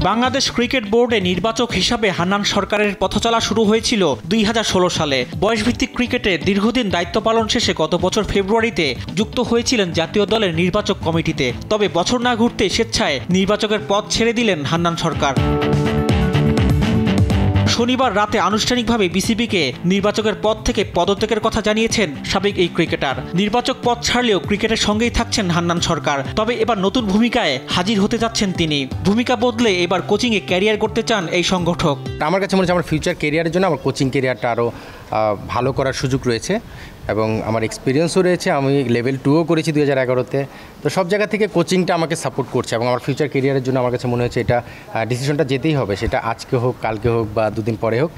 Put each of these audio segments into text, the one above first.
Bangladesh cricket বোর্ডে নির্বাচক হিসাবে হান্নান সরকারের পথচলা শুরু হয়েছিল 2016 সালে। বয়সভিত্তিক ক্রিকেটে দীর্ঘদিন দায়িত্ব পালন শেষে গত বছর ফেব্রুয়ারিতে যুক্ত হয়েছিলেন জাতীয় দলের নির্বাচক কমিটিতে। তবে বছর না ঘুরতে স্বেচ্ছায় নির্বাচকের পদ ছেড়ে দিলেন হান্নান সরকার। শনিবার রাতে আনুষ্ঠানিকভাবে বিসিবিকে নির্বাচকের পদ থেকে পদত্যাগের কথা জানিয়েছেন সাবেক এই ক্রিকেটার। নির্বাচক পদ ছাড়লেও ক্রিকেটের সঙ্গেই থাকছেন হান্নান সরকার। তবে এবার নতুন ভূমিকায় হাজির হতে যাচ্ছেন তিনি। ভূমিকা বদলে এবার কোচিংয়ে ক্যারিয়ার করতে চান এই সংগঠক। আমার কাছে মনে হচ্ছে আমার ফিউচার ক্যারিয়ারের জন্য আমার কোচিং ক্যারিয়ারটা আরও ভালো করার সুযোগ রয়েছে এবং আমার এক্সপিরিয়েন্সও রয়েছে। আমি লেভেল 2ও করেছি 2011-তে। তো সব জায়গা থেকে কোচিংটা আমাকে সাপোর্ট করছে এবং আমার ফিউচার ক্যারিয়ারের জন্য আমার কাছে মনে হচ্ছে এটা ডিসিশনটা যেতেই হবে, সেটা আজকে হোক, কালকে হোক বা দুদিন পরে হোক।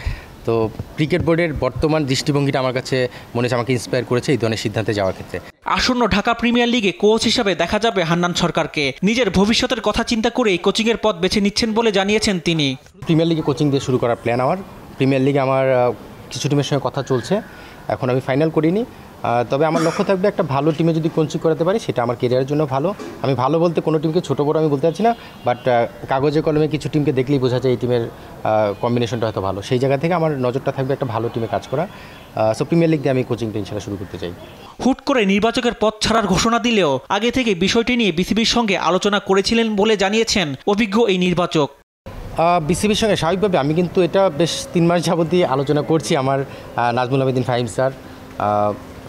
তো ক্রিকেট বোর্ডের বর্তমান দৃষ্টিভঙ্গিটা আমার কাছে মনে হচ্ছে আমাকে ইন্সপায়ার করেছে এই ধরনের সিদ্ধান্তে যাওয়ার ক্ষেত্রে। আসন্ন ঢাকা প্রিমিয়ার লিগে কোচ হিসাবে দেখা যাবে হান্নান সরকারকে। নিজের ভবিষ্যতের কথা চিন্তা করেই কোচিংয়ের পথ বেছে নিচ্ছেন বলে জানিয়েছেন তিনি। প্রিমিয়ার লিগে কোচিং দিয়ে শুরু করার প্ল্যান আমার। প্রিমিয়ার লিগে আমার কিছু টিমের সঙ্গে কথা চলছে, এখন আমি ফাইনাল করিনি। তবে আমার লক্ষ্য থাকবে একটা ভালো টিমে যদি কোচিং করাতে পারি সেটা আমার কেরিয়ারের জন্য ভালো। আমি ভালো বলতে কোনো টিমকে ছোটো বড়ো আমি বলতে পারছি না, বাট কাগজে কলমে কিছু টিমকে দেখলেই বোঝা যায় এই টিমের কম্বিনেশনটা হয়তো ভালো। সেই জায়গা থেকে আমার নজরটা থাকবে একটা ভালো টিমে কাজ করা। সো প্রিমিয়ার লিগ দিয়ে আমি কোচিংটা ইনশাল্লাহ শুরু করতে চাই। হুট করে নির্বাচকের পদ ছাড়ার ঘোষণা দিলেও আগে থেকে বিষয়টি নিয়ে বিসিবির সঙ্গে আলোচনা করেছিলেন বলে জানিয়েছেন অভিজ্ঞ এই নির্বাচক। বিসিবির সঙ্গে স্বাভাবিকভাবে আমি কিন্তু এটা বেশ 3 মাস যাবতই আলোচনা করছি। আমার নাজমুল আবেদিন ফাহিম স্যার,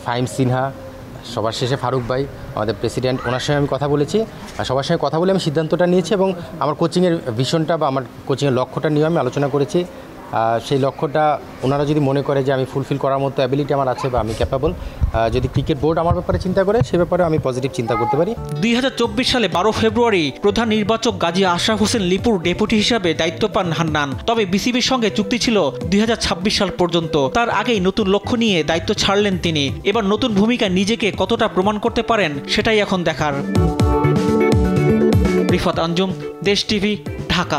ফাহিম সিনহা, সবার শেষে ফারুক ভাই আমাদের প্রেসিডেন্ট, ওনার সঙ্গে আমি কথা বলেছি। সবার সঙ্গে কথা বলে আমি সিদ্ধান্তটা নিয়েছি এবং আমার কোচিংয়ের ভিশনটা বা আমার কোচিংয়ের লক্ষ্যটা নিয়ে আমি আলোচনা করেছি। সেই লক্ষ্যটা ওনারা যদি মনে করে যে আমি ফুলফিল করার মতো অ্যাবিলিটি আমার আছে বা আমি ক্যাপাবল, যদি ক্রিকেট বোর্ড আমার ব্যাপারে চিন্তা করে সে ব্যাপারে আমি পজিটিভ চিন্তা করতে পারি। 2024 সালে 12 ফেব্রুয়ারি প্রধান নির্বাচক গাজী আশরাফ হোসেন লিপুর ডেপুটি হিসাবে দায়িত্ব পান হান্নান। তবে বিসিবির সঙ্গে চুক্তি ছিল 2026 সাল পর্যন্ত। তার আগেই নতুন লক্ষ্য নিয়ে দায়িত্ব ছাড়লেন তিনি। এবার নতুন ভূমিকা নিজেকে কতটা প্রমাণ করতে পারেন সেটাই এখন দেখার। রিফাত আঞ্জুম, দেশ টিভি, ঢাকা।